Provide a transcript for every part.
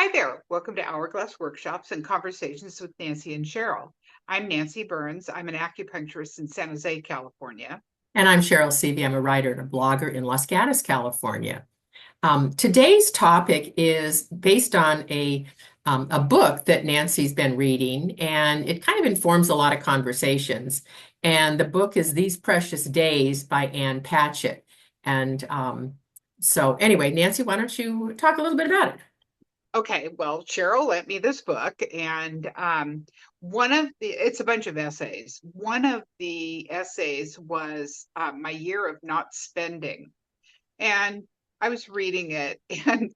Hi there. Welcome to Hourglass Workshops and Conversations with Nancy and Cheryl. I'm Nancy Burns. I'm an acupuncturist in San Jose, California. And I'm Cheryl Seavey. I'm a writer and a blogger in Los Gatos, California. Today's topic is based on a book that Nancy's been reading, and it kind of informs a lot of conversations. And the book is These Precious Days by Ann Patchett. And so anyway, Nancy, why don't you talk a little bit about it? Okay, well, Cheryl lent me this book, and it's a bunch of essays. One of the essays was my year of not spending. And I was reading it, and,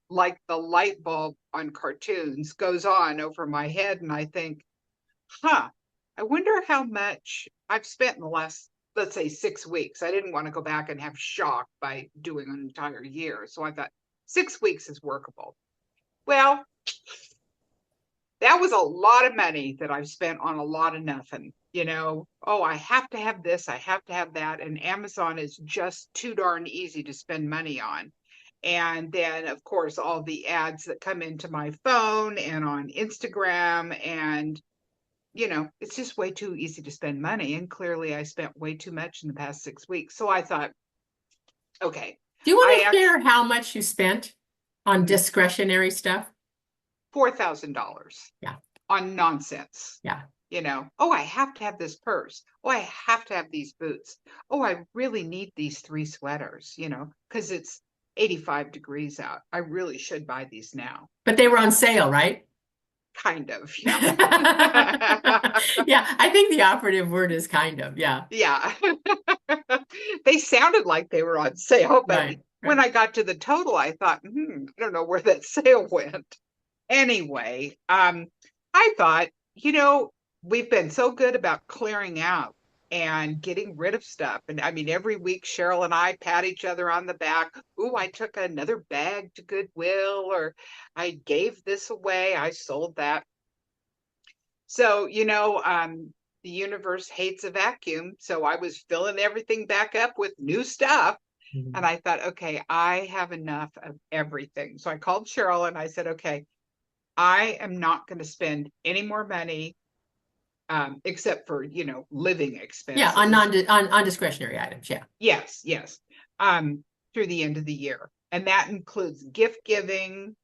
like the light bulb on cartoons goes on over my head, and I think, huh, I wonder how much I've spent in the last, let's say, 6 weeks. I didn't want to go back and have shock by doing an entire year. So I thought 6 weeks is workable. Well, that was a lot of money that I've spent on a lot of nothing. Oh, I have to have this, I have to have that. And Amazon is just too darn easy to spend money on. And then, of course, all the ads that come into my phone and on Instagram. And, it's just way too easy to spend money. And clearly, I spent way too much in the past 6 weeks. So I thought, okay, Do you I want to actually, share how much you spent on discretionary stuff? $4,000 Yeah, on nonsense. yeah. Oh, I have to have this purse. Oh, I have to have these boots. Oh, I really need these three sweaters, because it's 85 degrees out. I really should buy these now. But they were on sale, right? Kind of, yeah. Yeah, I think the operative word is kind of, yeah. Yeah. They sounded like they were on sale, but Right, when right. I got to the total, I thought, I don't know where that sale went. Anyway, I thought, we've been so good about clearing out and getting rid of stuff. And I mean, every week, Cheryl and I pat each other on the back. Ooh, I took another bag to Goodwill, or I gave this away, I sold that. So, the universe hates a vacuum. So I was filling everything back up with new stuff. And Mhm. I thought, okay, I have enough of everything. So I called Cheryl and I said, okay, I am not going to spend any more money, except for, living Yeah, on expenses. on discretionary items, yeah. Yes, yes. Through the end of the year. And that includes gift giving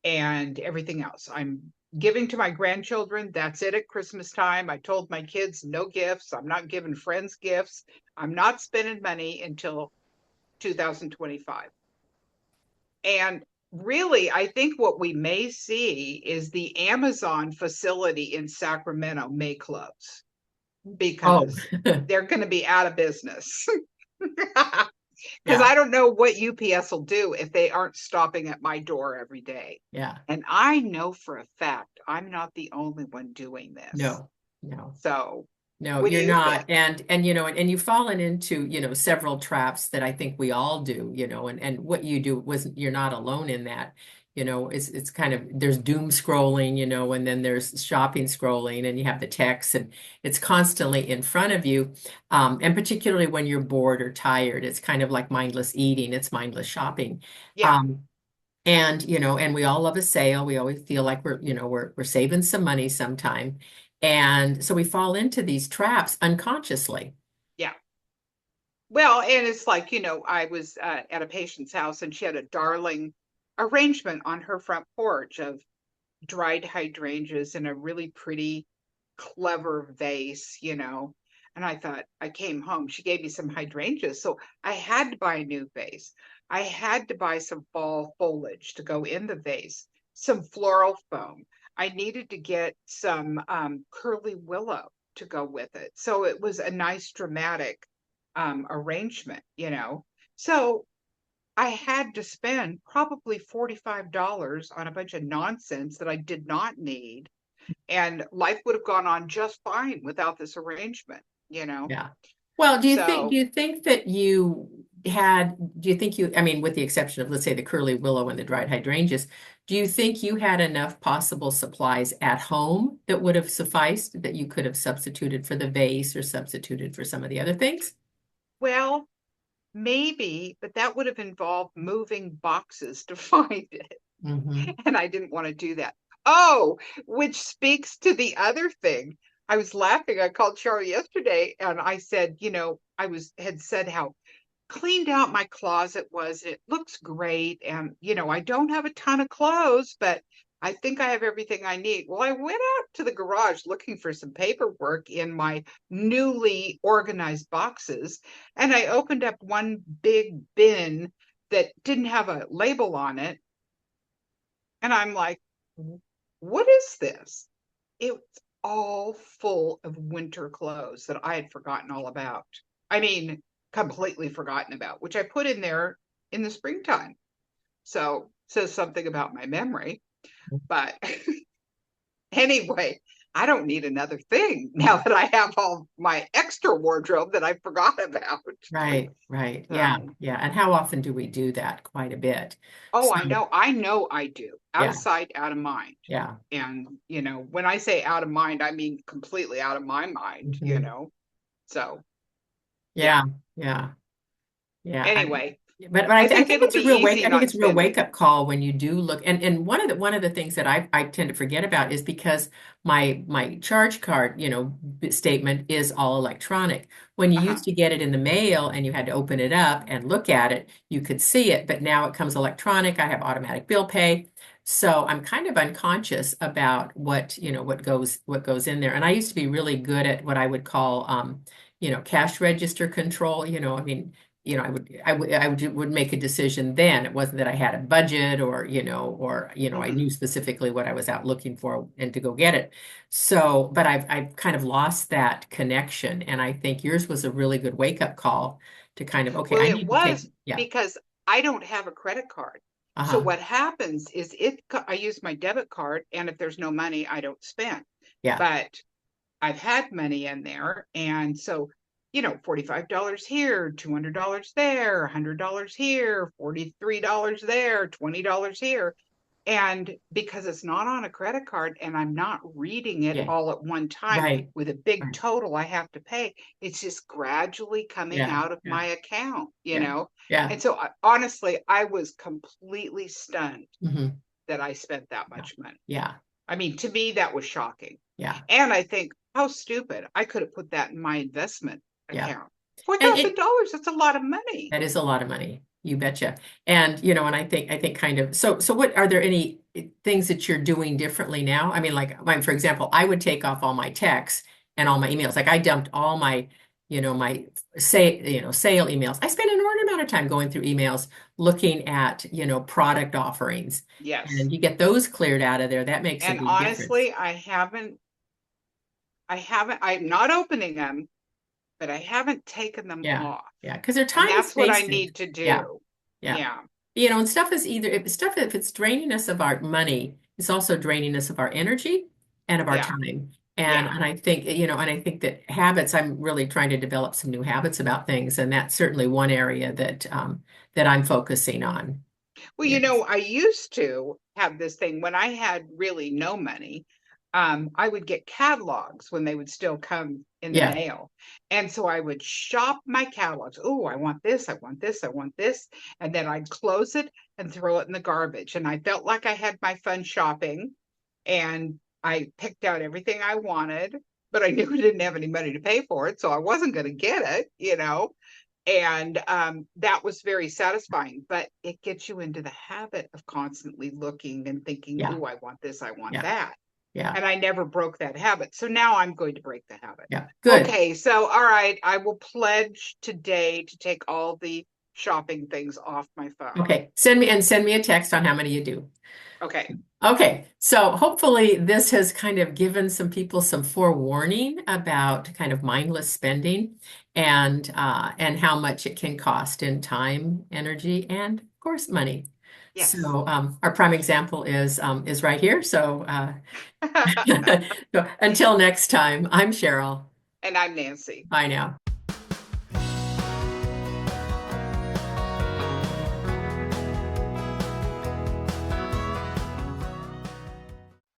and everything else. I'm giving to my grandchildren. That's it at Christmas time. I told my kids no gifts. I'm not giving friends gifts. I'm not spending money until 2025. And really, I think what we may see is the Amazon facility in Sacramento may close Oh, because they're going to be out of business. Because yeah, I don't know what UPS will do if they aren't stopping at my door every day. yeah. And I know for a fact I'm not the only one doing this. No, no. So, No, what do you're you think? not. And and you've fallen into, several traps that I think we all do, and what you do was you're not alone in that. It's kind of there's doom scrolling, and then there's shopping scrolling and you have the text and it's constantly in front of you. And particularly when you're bored or tired, it's kind of like mindless eating, it's mindless shopping. Yeah. Um, and and we all love a sale. We always feel like we're saving some money sometime. And so we fall into these traps unconsciously. Yeah. Well, and it's like, I was at a patient's house and she had a darling arrangement on her front porch of dried hydrangeas in a really pretty, clever vase. And I thought, I came home, she gave me some hydrangeas. So I had to buy a new vase. I had to buy some fall foliage to go in the vase, some floral foam. I needed to get some curly willow to go with it. So it was a nice dramatic arrangement. So I had to spend probably $45 on a bunch of nonsense that I did not need. And life would have gone on just fine without this arrangement. Yeah. Well, do So, you think that do you think I mean, with the exception of, let's say, the curly willow and the dried hydrangeas, do you think you had enough possible supplies at home that would have sufficed, that you could have substituted for the vase or substituted for some of the other things? well, maybe, but that would have involved moving boxes to find it. Hmm. And I didn't want to do that. Oh, which speaks to the other thing. I was laughing. I called Cheryl yesterday and I said, had said how cleaned out my closet was. It looks great. And, I don't have a ton of clothes, but I think I have everything I need. Well, I went out to the garage looking for some paperwork in my newly organized boxes. And I opened up one big bin that didn't have a label on it. And I'm like, what is this? It's all full of winter clothes that I had forgotten all about. I mean, completely forgotten about, which I put in there in the springtime. So says something about my memory. But anyway, I don't need another thing now that I have all my extra wardrobe that I forgot about. Right, right. Yeah, So, yeah. And how often do we do that? Quite a bit. oh, So, I know I do. Out of yeah, sight, out of mind. yeah. And, when I say out of mind, I mean completely out of my mind. Hmm. So, yeah. Yeah, yeah. Yeah, Anyway, but I I think think it'll it's be a real wake. easy I think not it's a real wake spending. up call when you do look. And one of the things that I tend to forget about is because my charge card, statement is all electronic. When you Uh-huh. used to get it in the mail and you had to open it up and look at it, you could see it. But now it comes electronic. I have automatic bill pay, so I'm kind of unconscious about what goes in there. And I used to be really good at what I would call cash register control. I mean I would make a decision then. It wasn't that I had a budget or I Hmm. knew specifically what I was out looking for and to go get it. So, but I've kind of lost that connection. And I think yours was a really good wake-up call to kind of, okay, Well, I it need to take, was yeah, because I don't have a credit card. So uh-huh, what happens is I use my debit card, and if there's no money, I don't spend. yeah, But I've had money in there. And so, $45 here, $200 there, $100 here, $43 there, $20 here. And because it's not on a credit card and I'm not reading it yeah, all at one time right, with a big right, total I have to pay, it's just gradually coming yeah, out of yeah, my account, you yeah, know? yeah, And so honestly, I was completely stunned hmm, that I spent that yeah, much money. yeah, I mean, to me, that was shocking. yeah, And I think, how stupid. I could have put that in my investment yeah. account. Four And thousand dollars, that's a lot of money. that is a lot of money. You betcha. And I think kind of so what are there any things that you're doing differently now? I mean, for example, I would take off all my texts and all my emails. Like I dumped all my sale emails. I spend an inordinate amount of time going through emails looking at, product offerings. Yes. And you get those cleared out of there. That makes a And big difference. honestly, I'm not opening them, but I haven't taken them Yeah. off. Yeah. Because they're And time and that's what I space things. need to Yeah. do. Yeah. Yeah. And stuff is either if it's draining us of our money, it's also draining us of our energy and of our Yeah. time. And Yeah. and I think, and I think that habits, I'm really trying to develop some new habits about things. And that's certainly one area that I'm focusing on. Well, Yes. I used to have this thing when I had really no money. I would get catalogs when they would still come in the Yeah. mail. And so I would shop my catalogs. Oh, I want this, I want this, I want this. And then I'd close it and throw it in the garbage. And I felt like I had my fun shopping and I picked out everything I wanted, but I knew I didn't have any money to pay for it. So I wasn't going to get it. And that was very satisfying, but it gets you into the habit of constantly looking and thinking, Yeah. oh, I want this, I want Yeah. that. Yeah. And I never broke that habit. So now I'm going to break the habit. Yeah. Good. Okay, so all right, I will pledge today to take all the shopping things off my phone. Okay. Send me a text on how many you do. Okay. Okay, so hopefully this has kind of given some people some forewarning about kind of mindless spending and how much it can cost in time, energy, and of course money. Yes. So our prime example is right here. So, so until next time, I'm Cheryl. And I'm Nancy. Bye now.